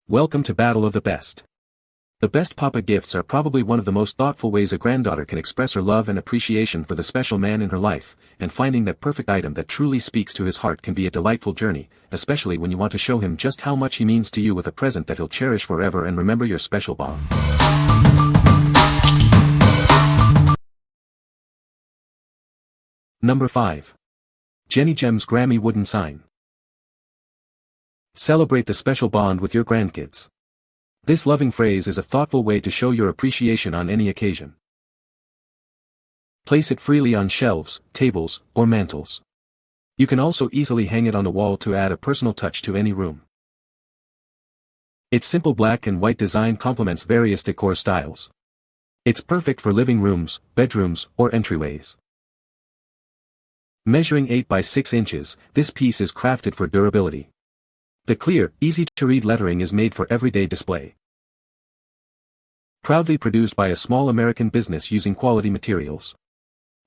Welcome to Battle of the Best. The best Papa gifts are probably one of the most thoughtful ways a granddaughter can express her love and appreciation for the special man in her life, and finding that perfect item that truly speaks to his heart can be a delightful journey, especially when you want to show him just how much he means to you with a present that he'll cherish forever and remember your special bond. Number 5. JennyGems Grammy Wooden Sign. Celebrate the special bond with your grandkids. This loving phrase is a thoughtful way to show your appreciation on any occasion. Place it freely on shelves, tables, or mantles. You can also easily hang it on the wall to add a personal touch to any room. Its simple black and white design complements various decor styles. It's perfect for living rooms, bedrooms, or entryways. Measuring 8 by 6 inches, this piece is crafted for durability. The clear, easy-to-read lettering is made for everyday display. Proudly produced by a small American business using quality materials.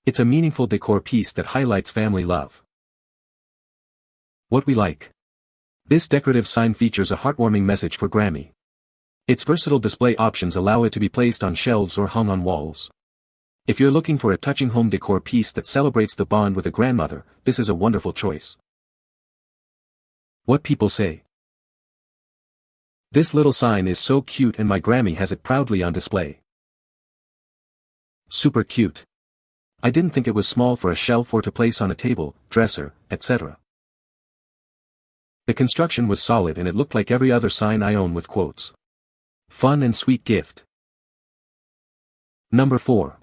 It's a meaningful decor piece that highlights family love. What we like. This decorative sign features a heartwarming message for Grammy. Its versatile display options allow it to be placed on shelves or hung on walls. If you're looking for a touching home decor piece that celebrates the bond with a grandmother, this is a wonderful choice. What people say. This little sign is so cute and my Grammy has it proudly on display. Super cute. I didn't think it was small for a shelf or to place on a table, dresser, etc. The construction was solid and it looked like every other sign I own with quotes. Fun and sweet gift. Number 4.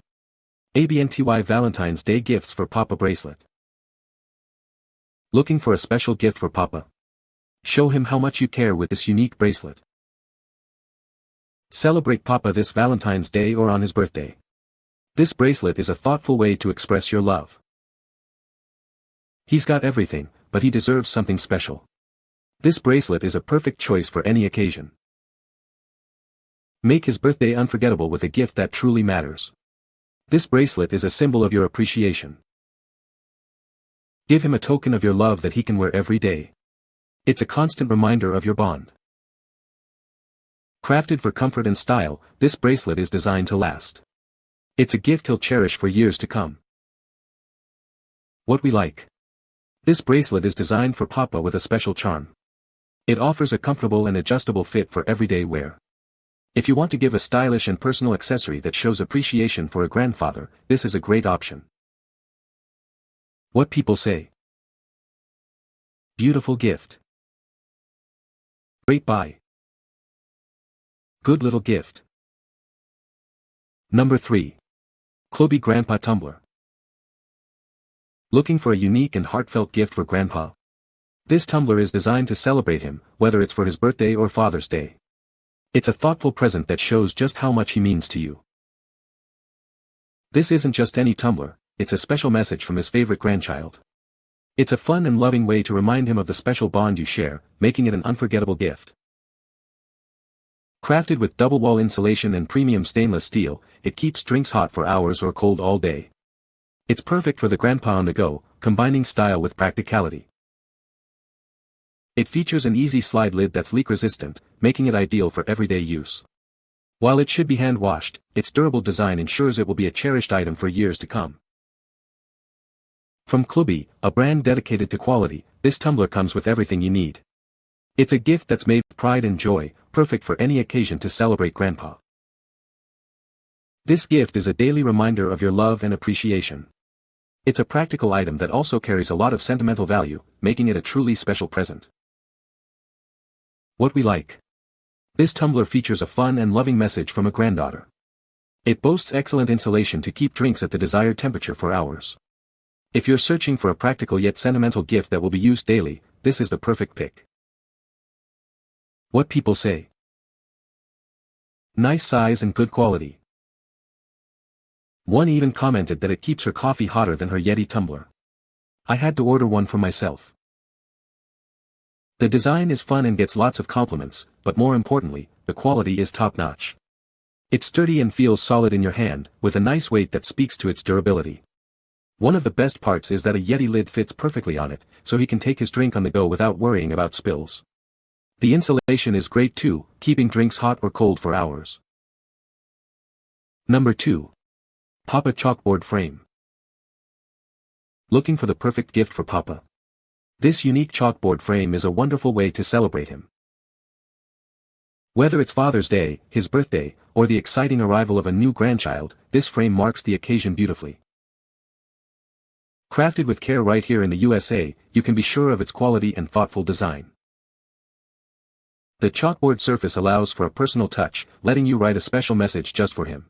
ABNTY Valentine's Day Gifts for Papa Bracelet. Looking for a special gift for Papa? Show him how much you care with this unique bracelet. Celebrate Papa this Valentine's Day or on his birthday. This bracelet is a thoughtful way to express your love. He's got everything, but he deserves something special. This bracelet is a perfect choice for any occasion. Make his birthday unforgettable with a gift that truly matters. This bracelet is a symbol of your appreciation. Give him a token of your love that he can wear every day. It's a constant reminder of your bond. Crafted for comfort and style, this bracelet is designed to last. It's a gift he'll cherish for years to come. What we like. This bracelet is designed for Papa with a special charm. It offers a comfortable and adjustable fit for everyday wear. If you want to give a stylish and personal accessory that shows appreciation for a grandfather, this is a great option. What people say. Beautiful gift. Great buy. Good little gift. Number 3. KLUBI Grandpa Tumbler. Looking for a unique and heartfelt gift for Grandpa? This tumbler is designed to celebrate him, whether it's for his birthday or Father's Day. It's a thoughtful present that shows just how much he means to you. This isn't just any tumbler, it's a special message from his favorite grandchild. It's a fun and loving way to remind him of the special bond you share, making it an unforgettable gift. Crafted with double-wall insulation and premium stainless steel, it keeps drinks hot for hours or cold all day. It's perfect for the grandpa on the go, combining style with practicality. It features an easy slide lid that's leak-resistant, making it ideal for everyday use. While it should be hand-washed, its durable design ensures it will be a cherished item for years to come. From KLUBI, a brand dedicated to quality, this tumbler comes with everything you need. It's a gift that's made with pride and joy, perfect for any occasion to celebrate Grandpa. This gift is a daily reminder of your love and appreciation. It's a practical item that also carries a lot of sentimental value, making it a truly special present. What we like. This tumbler features a fun and loving message from a granddaughter. It boasts excellent insulation to keep drinks at the desired temperature for hours. If you're searching for a practical yet sentimental gift that will be used daily, this is the perfect pick. What people say. Nice size and good quality. One even commented that it keeps her coffee hotter than her Yeti tumbler. I had to order one for myself. The design is fun and gets lots of compliments, but more importantly, the quality is top-notch. It's sturdy and feels solid in your hand, with a nice weight that speaks to its durability. One of the best parts is that a Yeti lid fits perfectly on it, so he can take his drink on the go without worrying about spills. The insulation is great too, keeping drinks hot or cold for hours. Number 2. Papa Chalkboard Frame. Looking for the perfect gift for Papa? This unique chalkboard frame is a wonderful way to celebrate him. Whether it's Father's Day, his birthday, or the exciting arrival of a new grandchild, this frame marks the occasion beautifully. Crafted with care right here in the USA, you can be sure of its quality and thoughtful design. The chalkboard surface allows for a personal touch, letting you write a special message just for him.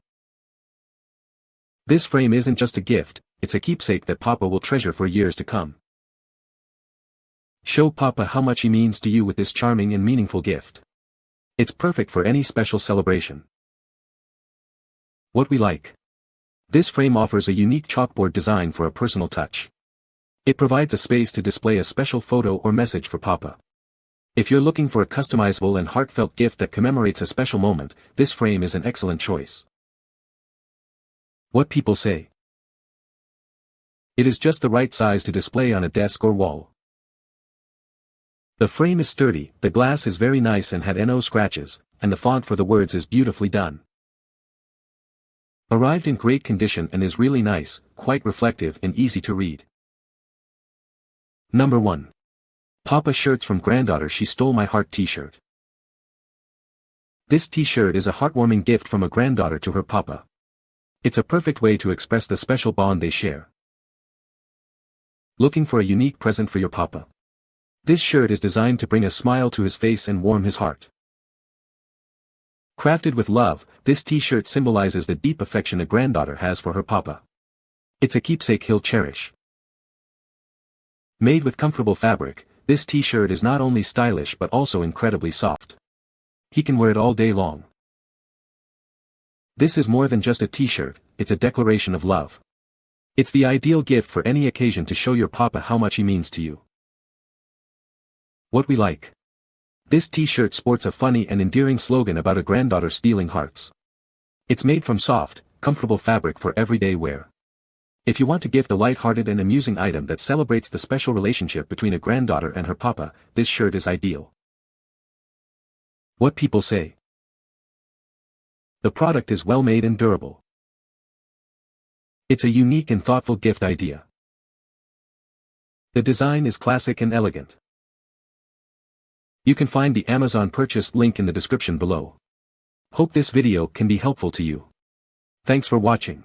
This frame isn't just a gift, it's a keepsake that Papa will treasure for years to come. Show Papa how much he means to you with this charming and meaningful gift. It's perfect for any special celebration. What we like. This frame offers a unique chalkboard design for a personal touch. It provides a space to display a special photo or message for Papa. If you're looking for a customizable and heartfelt gift that commemorates a special moment, this frame is an excellent choice. What people say. It is just the right size to display on a desk or wall. The frame is sturdy, the glass is very nice and had no scratches, and the font for the words is beautifully done. Arrived in great condition and is really nice, quite reflective and easy to read. Number 1. Papa Shirts from Granddaughter She Stole My Heart T-shirt. This t-shirt is a heartwarming gift from a granddaughter to her papa. It's a perfect way to express the special bond they share. Looking for a unique present for your papa? This shirt is designed to bring a smile to his face and warm his heart. Crafted with love, this t-shirt symbolizes the deep affection a granddaughter has for her papa. It's a keepsake he'll cherish. Made with comfortable fabric, this t-shirt is not only stylish but also incredibly soft. He can wear it all day long. This is more than just a t-shirt, it's a declaration of love. It's the ideal gift for any occasion to show your papa how much he means to you. What we like. This t-shirt sports a funny and endearing slogan about a granddaughter stealing hearts. It's made from soft, comfortable fabric for everyday wear. If you want to gift a light-hearted and amusing item that celebrates the special relationship between a granddaughter and her papa, this shirt is ideal. What people say. The product is well made and durable. It's a unique and thoughtful gift idea. The design is classic and elegant. You can find the Amazon purchase link in the description below. Hope this video can be helpful to you. Thanks for watching.